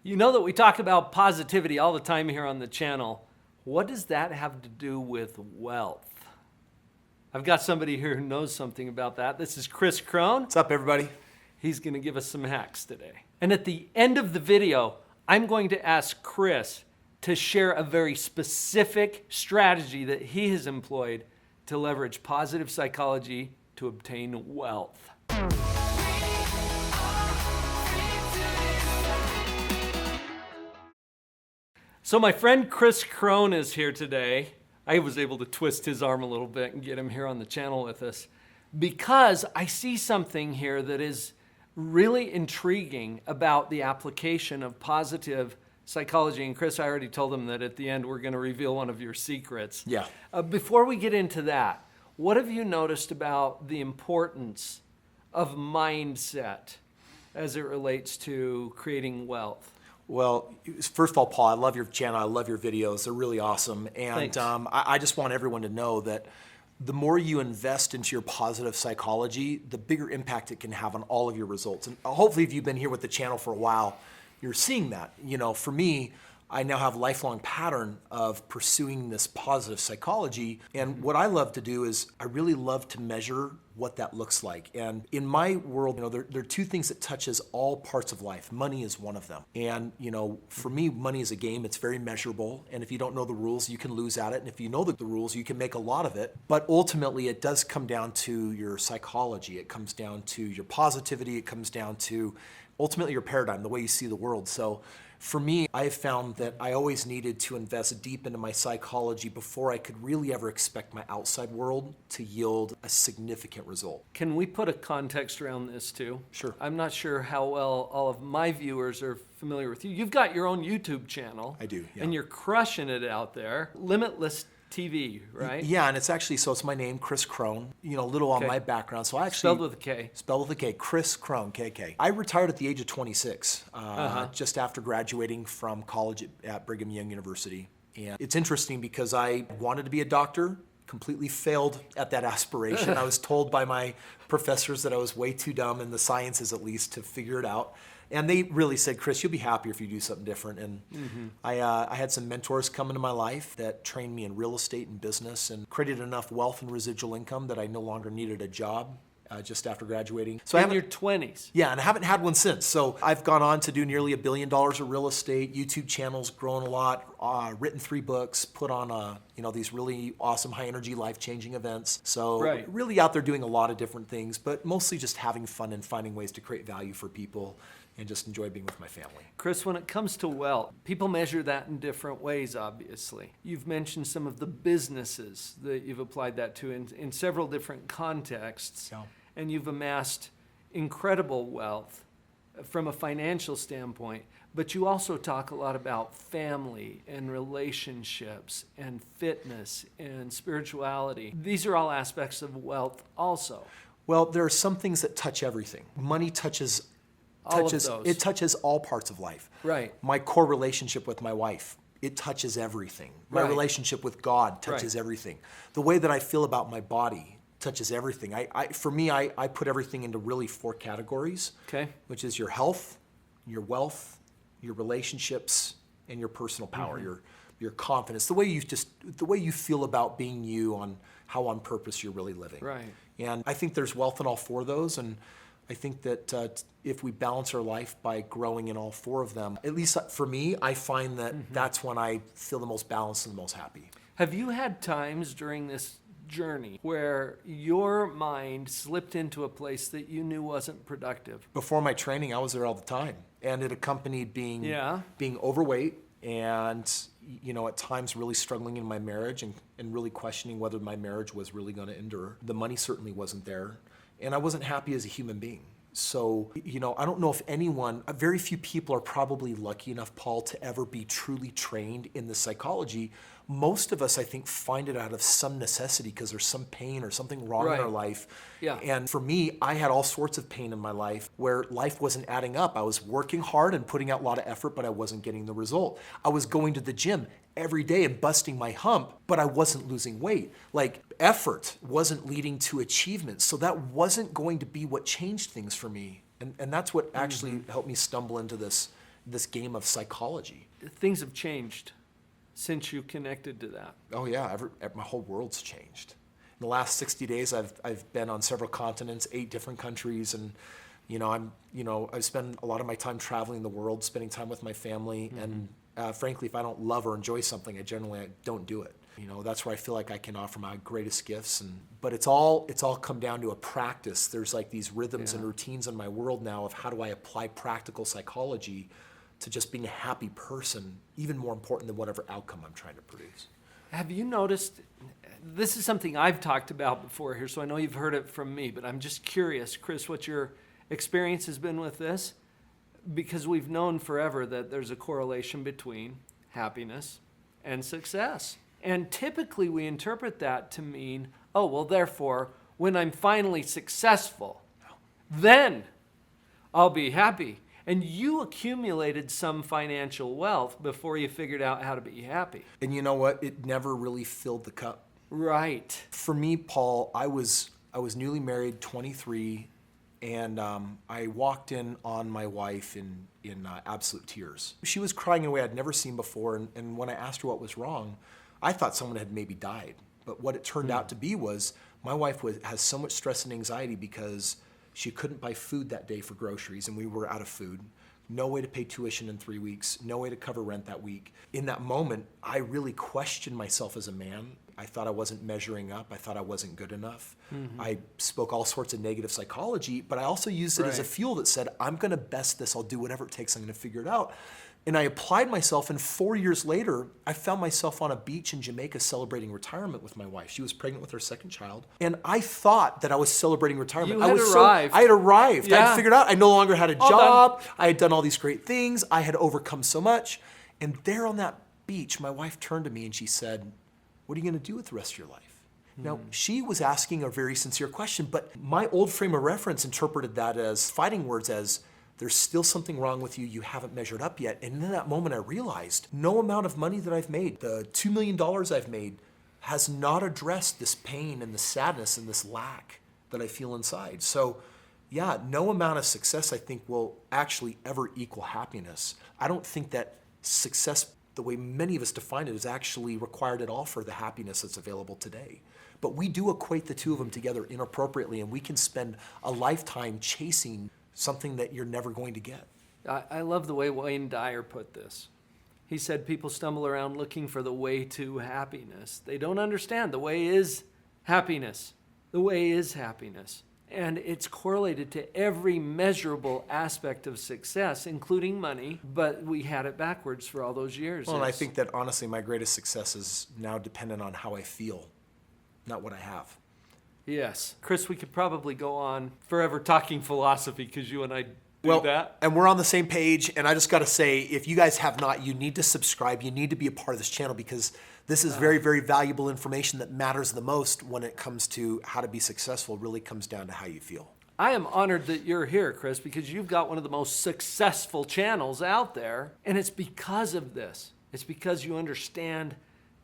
You know that we talk about positivity all the time here on the channel. What does that have to do with wealth? I've got somebody here who knows something about that. This is Kris Krohn. What's up, everybody? He's going to give us some hacks today. And at the end of the video, I'm going to ask Kris to share a very specific strategy that he has employed to leverage positive psychology to obtain wealth. So my friend Kris Krohn is here today. I was able to twist his arm a little bit and get him here on the channel with us because I see something here that is really intriguing about the application of positive psychology. And Kris, I already told him that at the end we're going to reveal one of your secrets. Yeah. Before we get into that, what have you noticed about the importance of mindset as it relates to creating wealth? Well, first of all, Paul, I love your channel. I love your videos. They're really awesome. And I just want everyone to know that the more you invest into your positive psychology, the bigger impact it can have on all of your results. And hopefully if you've been here with the channel for a while, you're seeing that. You know, for me, I now have a lifelong pattern of pursuing this positive psychology. And what I love to do is I really love to measure what that looks like. And in my world, you know, there are two things that touches all parts of life. Money is one of them. And, you know, for me, money is a game. It's very measurable. And if you don't know the rules, you can lose at it. And if you know the rules, you can make a lot of it. But ultimately, it does come down to your psychology. It comes down to your positivity. It comes down to ultimately your paradigm, the way you see the world. So for me, I've found that I always needed to invest deep into my psychology before I could really ever expect my outside world to yield a significant result. Can we put a context around this too? Sure. I'm not sure how well all of my viewers are familiar with you. You've got your own YouTube channel. I do, yeah. And you're crushing it out there. Limitless TV, right? Yeah, and it's actually, so it's my name, Kris Krohn, you know, a little on my background. So I actually... Spelled with a K. Spelled with a K, Kris Krohn, KK. I retired at the age of 26, just after graduating from college at Brigham Young University. And it's interesting because I wanted to be a doctor, completely failed at that aspiration. I was told by my professors that I was way too dumb in the sciences, at least, to figure it out. And they really said, Kris, you'll be happier if you do something different. And I had some mentors come into my life that trained me in real estate and business and created enough wealth and residual income that I no longer needed a job just after graduating. So in your 20s? Yeah, and I haven't had one since. So I've gone on to do nearly $1 billion of real estate, YouTube channels grown a lot, written 3 books, put on you know, these really awesome high energy life-changing events. So really out there doing a lot of different things, but mostly just having fun and finding ways to create value for people and just enjoy being with my family. Kris, when it comes to wealth, people measure that in different ways, obviously. You've mentioned some of the businesses that you've applied that to in several different contexts. Yeah. And you've amassed incredible wealth from a financial standpoint, but you also talk a lot about family and relationships and fitness and spirituality. These are all aspects of wealth also. Well, there are some things that touch everything. Money touches it touches all parts of life. Right. My core relationship with my wife, it touches everything. My relationship with God touches everything. The way that I feel about my body touches everything. For me, I put everything into really 4 categories, which is your health, your wealth, your relationships, and your personal power, your confidence, the way you feel about being you, on how on purpose you're really living. Right. And I think there's wealth in all 4 of those, and I think that if we balance our life by growing in all 4 of them, at least for me, I find that that's when I feel the most balanced and the most happy. Have you had times during this journey where your mind slipped into a place that you knew wasn't productive? Before my training, I was there all the time, and it accompanied being overweight and, you know, at times really struggling in my marriage and really questioning whether my marriage was really going to endure. The money certainly wasn't there, and I wasn't happy as a human being. So, you know, I don't know if anyone, very few people are probably lucky enough, Paul, to ever be truly trained in the psychology. Most of us, I think, find it out of some necessity because there's some pain or something wrong in our life. Yeah. And for me, I had all sorts of pain in my life where life wasn't adding up. I was working hard and putting out a lot of effort, but I wasn't getting the result. I was going to the gym every day and busting my hump, but I wasn't losing weight. Like, effort wasn't leading to achievement. So that wasn't going to be what changed things for me. And that's what actually helped me stumble into this this game of psychology. Things have changed since you connected to that. Oh yeah, my whole world's changed. In the last 60 days, I've been on several continents, 8 different countries, and I spend a lot of my time traveling the world, spending time with my family, and frankly, if I don't love or enjoy something, I don't do it. That's where I feel like I can offer my greatest gifts, but it's all come down to a practice. There's like these rhythms and routines in my world now of how do I apply practical psychology to just being a happy person, even more important than whatever outcome I'm trying to produce. Have you noticed, this is something I've talked about before here, so I know you've heard it from me, but I'm just curious, Kris, what your experience has been with this? Because we've known forever that there's a correlation between happiness and success. And typically we interpret that to mean, oh, well, therefore, when I'm finally successful, then I'll be happy. And you accumulated some financial wealth before you figured out how to be happy. And you know what? It never really filled the cup. Right. For me, Paul, I was newly married, 23, and I walked in on my wife in absolute tears. She was crying in a way I'd never seen before, and when I asked her what was wrong, I thought someone had maybe died. But what it turned out to be was my wife has so much stress and anxiety because she couldn't buy food that day for groceries, and we were out of food. No way to pay tuition in 3 weeks, no way to cover rent that week. In that moment, I really questioned myself as a man. I thought I wasn't measuring up. I thought I wasn't good enough. I spoke all sorts of negative psychology, but I also used it as a fuel that said, I'm gonna best this, I'll do whatever it takes, I'm gonna figure it out. And I applied myself, and 4 years later, I found myself on a beach in Jamaica celebrating retirement with my wife. She was pregnant with her second child, and I thought that I was celebrating retirement. You had arrived. I had arrived. Yeah. I had figured out I no longer had a All job. I had done all these great things. I had overcome so much. And there on that beach, my wife turned to me and she said, what are you going to do with the rest of your life? Now, she was asking a very sincere question, but my old frame of reference interpreted that as fighting words, as there's still something wrong with you, you haven't measured up yet. And in that moment, I realized no amount of money that I've made, the $2 million I've made, has not addressed this pain and the sadness and this lack that I feel inside. So yeah, no amount of success, I think, will actually ever equal happiness. I don't think that success, the way many of us define it, is actually required at all for the happiness that's available today. But we do equate the two of them together inappropriately, and we can spend a lifetime chasing something that you're never going to get. I love the way Wayne Dyer put this. He said people stumble around looking for the way to happiness. They don't understand the way is happiness. The way is happiness. And it's correlated to every measurable aspect of success, including money, but we had it backwards for all those years. Well, and I think that honestly, my greatest success is now dependent on how I feel, not what I have. Yes. Kris, we could probably go on forever talking philosophy because you and I do that. And we're on the same page, and I just got to say, if you guys have not, you need to subscribe. You need to be a part of this channel because this is very, very valuable information that matters the most when it comes to how to be successful. It really comes down to how you feel. I am honored that you're here, Kris, because you've got one of the most successful channels out there, and it's because of this. It's because you understand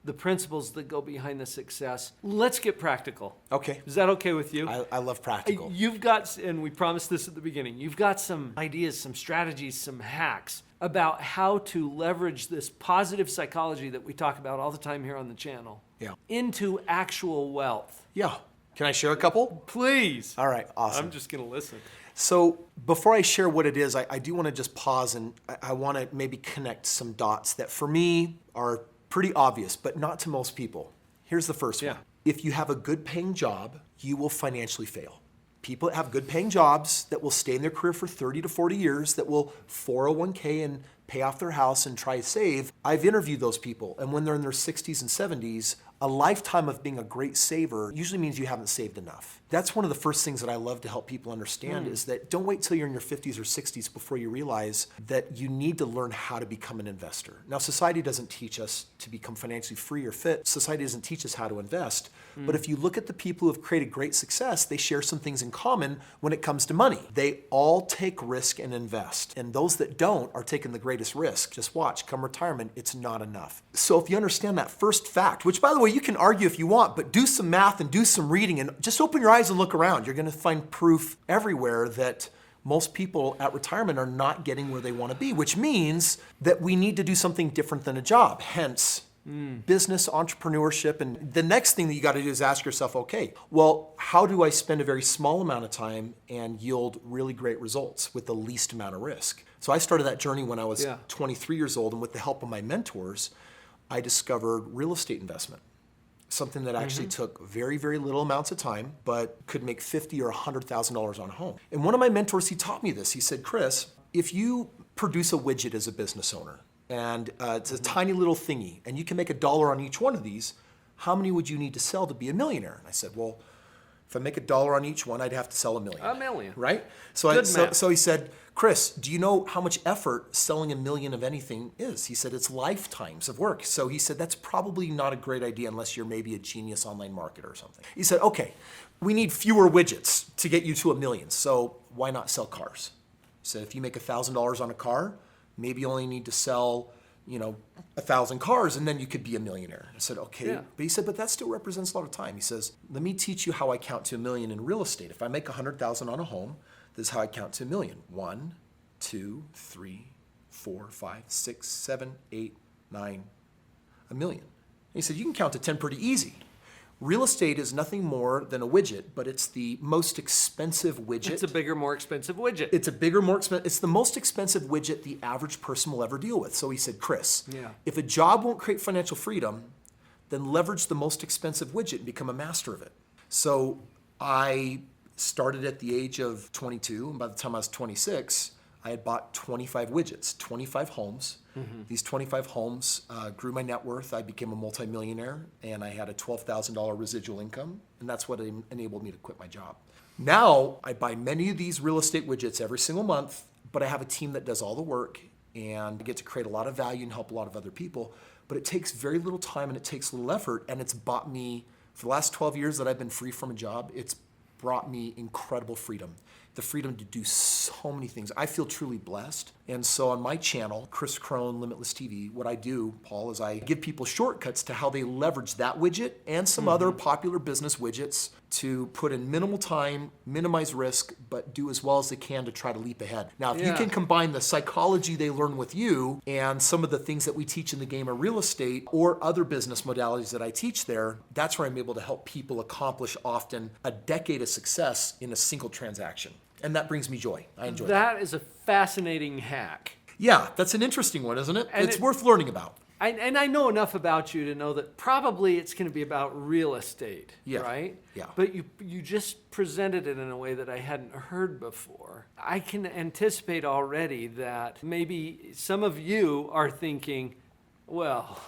the principles that go behind the success. Let's get practical. Okay. Is that okay with you? I love practical. You've got, and we promised this at the beginning, you've got some ideas, some strategies, some hacks about how to leverage this positive psychology that we talk about all the time here on the channel into actual wealth. Yeah. Can I share a couple? Please. All right, awesome. I'm just going to listen. So before I share what it is, I do want to just pause, and I want to maybe connect some dots that for me are pretty obvious, but not to most people. Here's the first one. If you have a good paying job, you will financially fail. People that have good paying jobs that will stay in their career for 30 to 40 years, that will 401k and pay off their house and try to save. I've interviewed those people, and when they're in their 60s and 70s, a lifetime of being a great saver usually means you haven't saved enough. That's one of the first things that I love to help people understand is that don't wait till you're in your 50s or 60s before you realize that you need to learn how to become an investor. Now, society doesn't teach us to become financially free or fit. Society doesn't teach us how to invest. But if you look at the people who have created great success, they share some things in common when it comes to money. They all take risk and invest. And those that don't are taking the greatest risk. Just watch, come retirement, it's not enough. So if you understand that first fact, which by the way, you can argue if you want, but do some math and do some reading and just open your eyes and look around. You're gonna find proof everywhere that most people at retirement are not getting where they want to be, which means that we need to do something different than a job. Hence, business, entrepreneurship. And the next thing that you got to do is ask yourself, okay, well, how do I spend a very small amount of time and yield really great results with the least amount of risk? So I started that journey when I was 23 years old, and with the help of my mentors, I discovered real estate investment. Something that actually took very, very little amounts of time, but could make $50,000 or $100,000 on a home. And one of my mentors, he taught me this. He said, Kris, if you produce a widget as a business owner, and it's a tiny little thingy, and you can make $1 on each one of these, how many would you need to sell to be a millionaire? And I said, well, if I make $1 on each one, I'd have to sell $1 million. $1 million. Right? So he said, Kris, do you know how much effort selling $1 million of anything is? He said, it's lifetimes of work. So he said, that's probably not a great idea unless you're maybe a genius online marketer or something. He said, okay, we need fewer widgets to get you to $1 million. So why not sell cars? He said, if you make $1,000 on a car, maybe you only need to sell, 1,000 cars, and then you could be a millionaire. I said, okay. Yeah. But he said, but that still represents a lot of time. He says, let me teach you how I count to $1 million in real estate. If I make $100,000 on a home, this is how I count to $1 million. 1, 2, 3, 4, 5, 6, 7, 8, 9, $1 million. And he said, you can count to 10 pretty easy. Real estate is nothing more than a widget, but it's the most expensive widget. It's a bigger, more expensive widget. It's a bigger, more expensive. It's the most expensive widget the average person will ever deal with. So he said, Kris, if a job won't create financial freedom, then leverage the most expensive widget and become a master of it. So I started at the age of 22, and by the time I was 26, I had bought 25 widgets, 25 homes. These 25 homes grew my net worth. I became a multimillionaire, and I had a $12,000 residual income, and that's what enabled me to quit my job. Now, I buy many of these real estate widgets every single month, but I have a team that does all the work, and I get to create a lot of value and help a lot of other people. But it takes very little time, and it takes little effort, and it's bought me, for the last 12 years that I've been free from a job, it's brought me incredible freedom. The freedom to do so many things. I feel truly blessed. And so on my channel, Kris Krohn, Limitless TV, what I do, Paul, is I give people shortcuts to how they leverage that widget and some other popular business widgets to put in minimal time, minimize risk, but do as well as they can to try to leap ahead. Now, if you can combine the psychology they learn with you and some of the things that we teach in the game of real estate or other business modalities that I teach there, that's where I'm able to help people accomplish often a decade of success in a single transaction. And that brings me joy. I enjoy that. That is a fascinating hack. Yeah, that's an interesting one, isn't it? And it's worth learning about. And I know enough about you to know that probably it's going to be about real estate, right? Yeah. But you just presented it in a way that I hadn't heard before. I can anticipate already that maybe some of you are thinking, well,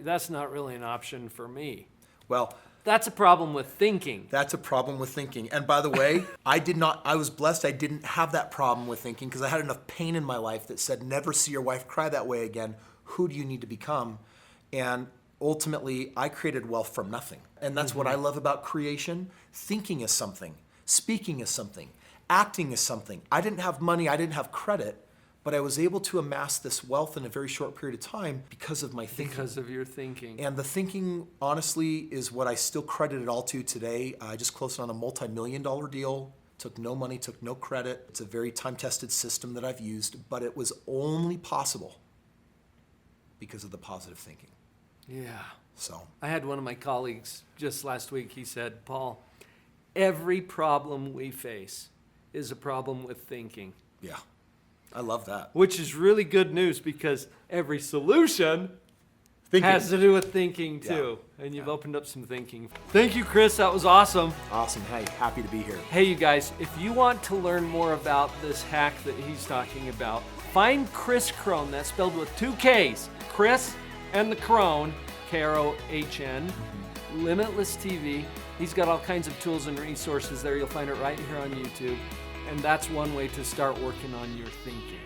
that's not really an option for me. Well, that's a problem with thinking. That's a problem with thinking. And by the way, I was blessed I didn't have that problem with thinking because I had enough pain in my life that said, never see your wife cry that way again. Who do you need to become? And ultimately, I created wealth from nothing. And that's what I love about creation. Thinking is something. Speaking is something. Acting is something. I didn't have money. I didn't have credit. But I was able to amass this wealth in a very short period of time because of my thinking. Because of your thinking. And the thinking, honestly, is what I still credit it all to today. I just closed on a multi-million-dollar deal. Took no money, took no credit. It's a very time-tested system that I've used, but it was only possible because of the positive thinking. Yeah. So I had one of my colleagues just last week. He said, Paul, every problem we face is a problem with thinking. Yeah. I love that. Which is really good news because every solution has to do with thinking too. Yeah. And you've opened up some thinking. Thank you, Kris. That was awesome. Awesome. Hey, happy to be here. Hey, you guys, if you want to learn more about this hack that he's talking about, find Kris Krohn. That's spelled with 2 Ks. Kris and the Krohn, K-R-O-H-N, Limitless TV. He's got all kinds of tools and resources there. You'll find it right here on YouTube. And that's one way to start working on your thinking.